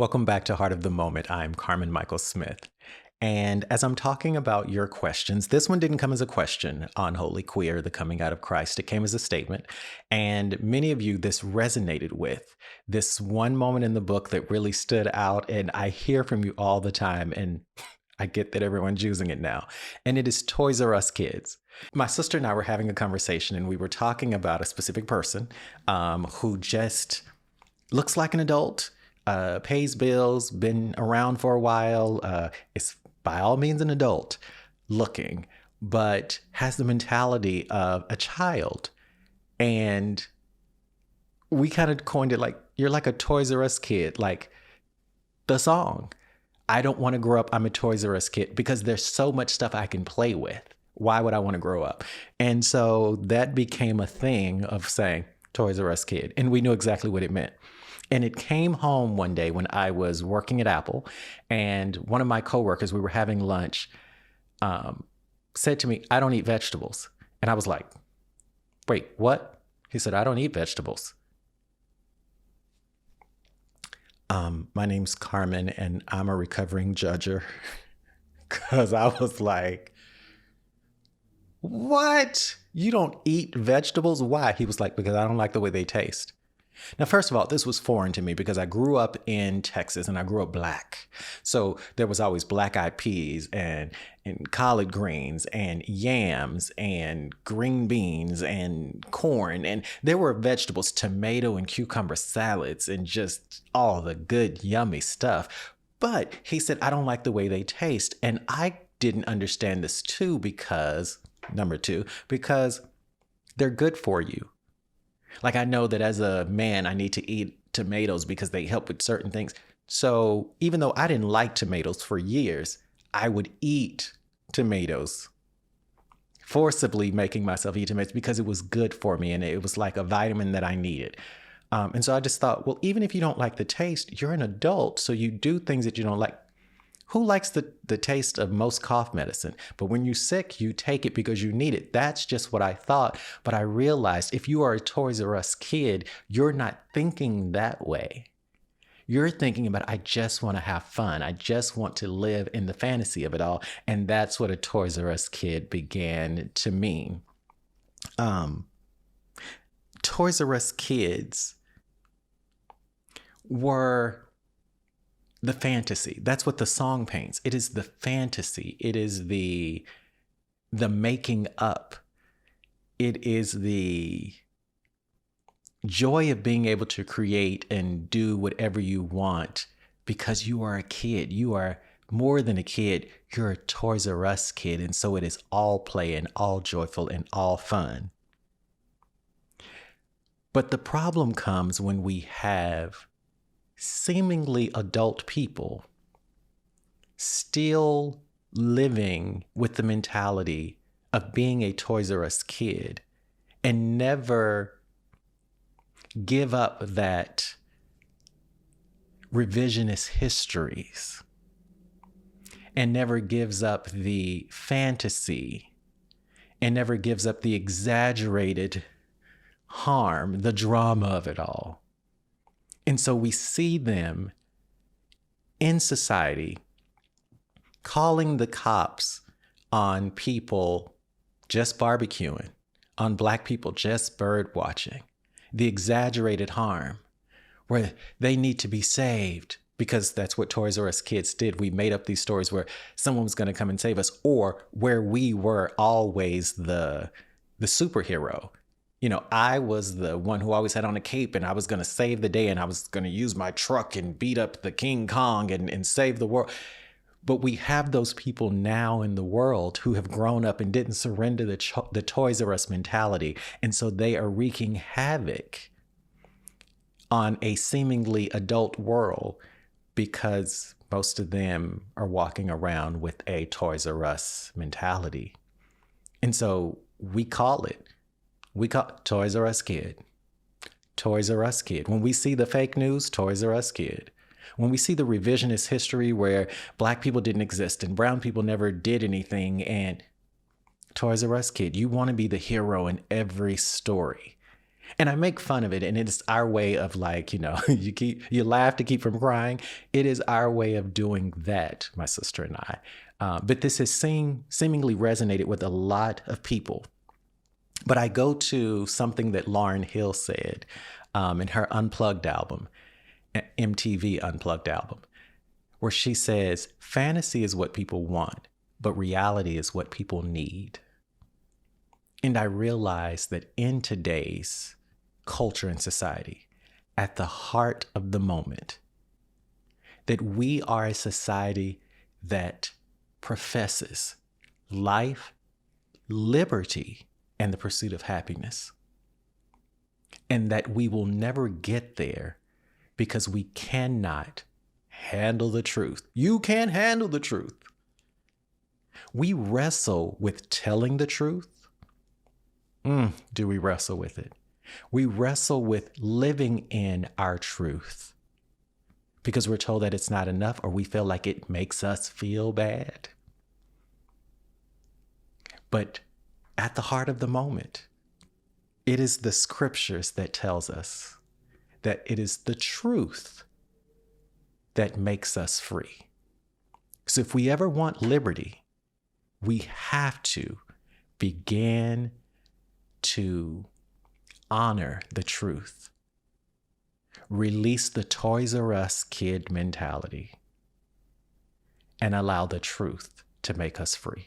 Welcome back to Heart of the Moment. I'm Carmen Michael Smith. And as I'm talking about your questions, this one didn't come as a question on Holy Queer, the coming out of Christ. It came as a statement. And many of you, this resonated with this one moment in the book that really stood out. And I hear from you all the time. And I get that everyone's using it now. And it is Toys R Us Kids. My sister and I were having a conversation, and we were talking about a specific person who just looks like an adult, pays bills, been around for a while, is by all means an adult looking, but has the mentality of a child. And we kind of coined it like, you're like a Toys R Us kid, like the song. I don't want to grow up. I'm a Toys R Us kid because there's so much stuff I can play with. Why would I want to grow up? And so that became a thing of saying Toys R Us kid. And we knew exactly what it meant. And it came home one day when I was working at Apple, and one of my coworkers, we were having lunch, said to me, "I don't eat vegetables." And I was like, "Wait, what?" He said, "I don't eat vegetables." My name's Carmen, and I'm a recovering judger. Because I was like, "What? You don't eat vegetables? Why?" He was like, "Because I don't like the way they taste." Now, first of all, this was foreign to me because I grew up in Texas and I grew up black. So there was always black eyed peas and collard greens and yams and green beans and corn. And there were vegetables, tomato and cucumber salads and just all the good, yummy stuff. But he said, "I don't like the way they taste." And I didn't understand this too because, number two, because they're good for you. Like, I know that as a man, I need to eat tomatoes because they help with certain things. So even though I didn't like tomatoes for years, I would eat tomatoes, forcibly making myself eat tomatoes because it was good for me and it was like a vitamin that I needed. And so I just thought, well, even if you don't like the taste, you're an adult, so you do things that you don't like. Who likes the taste of most cough medicine? But when you're sick, you take it because you need it. That's just what I thought. But I realized if you are a Toys R Us kid, you're not thinking that way. You're thinking about, I just want to have fun. I just want to live in the fantasy of it all. And that's what a Toys R Us kid began to mean. Toys R Us kids were the fantasy. That's what the song paints. It is the fantasy. It is the making up. It is the joy of being able to create and do whatever you want because you are a kid. You are more than a kid. You're a Toys R Us kid. And so it is all play and all joyful and all fun. But the problem comes when we have seemingly adult people still living with the mentality of being a Toys R Us kid and never give up that revisionist histories and never gives up the fantasy and never gives up the exaggerated harm, the drama of it all. And so we see them in society calling the cops on people just barbecuing, on Black people just bird watching, the exaggerated harm, where they need to be saved because that's what Toys R Us kids did. We made up these stories where someone was going to come and save us, or where we were always the superhero. You know, I was the one who always had on a cape and I was going to save the day and I was going to use my truck and beat up the King Kong and save the world. But we have those people now in the world who have grown up and didn't surrender the Toys R Us mentality. And so they are wreaking havoc on a seemingly adult world because most of them are walking around with a Toys R Us mentality. And so we call it Toys R Us kid. Toys R Us kid. When we see the fake news, Toys R Us kid. When we see the revisionist history where Black people didn't exist and brown people never did anything, and Toys R Us kid, you want to be the hero in every story. And I make fun of it, and it's our way of like, you laugh to keep from crying. It is our way of doing that, my sister and I. But this has seemingly resonated with a lot of people. But I go to something that Lauryn Hill said in her Unplugged album, MTV Unplugged album, where she says, fantasy is what people want, but reality is what people need. And I realized that in today's culture and society, at the heart of the moment, that we are a society that professes life, liberty, and the pursuit of happiness. And that we will never get there because we cannot handle the truth. You can't handle the truth. We wrestle with telling the truth. Do we wrestle with it? We wrestle with living in our truth because we're told that it's not enough, or we feel like it makes us feel bad. But at the heart of the moment, it is the scriptures that tells us that it is the truth that makes us free. So if we ever want liberty, we have to begin to honor the truth. Release the Toys R Us kid mentality and allow the truth to make us free.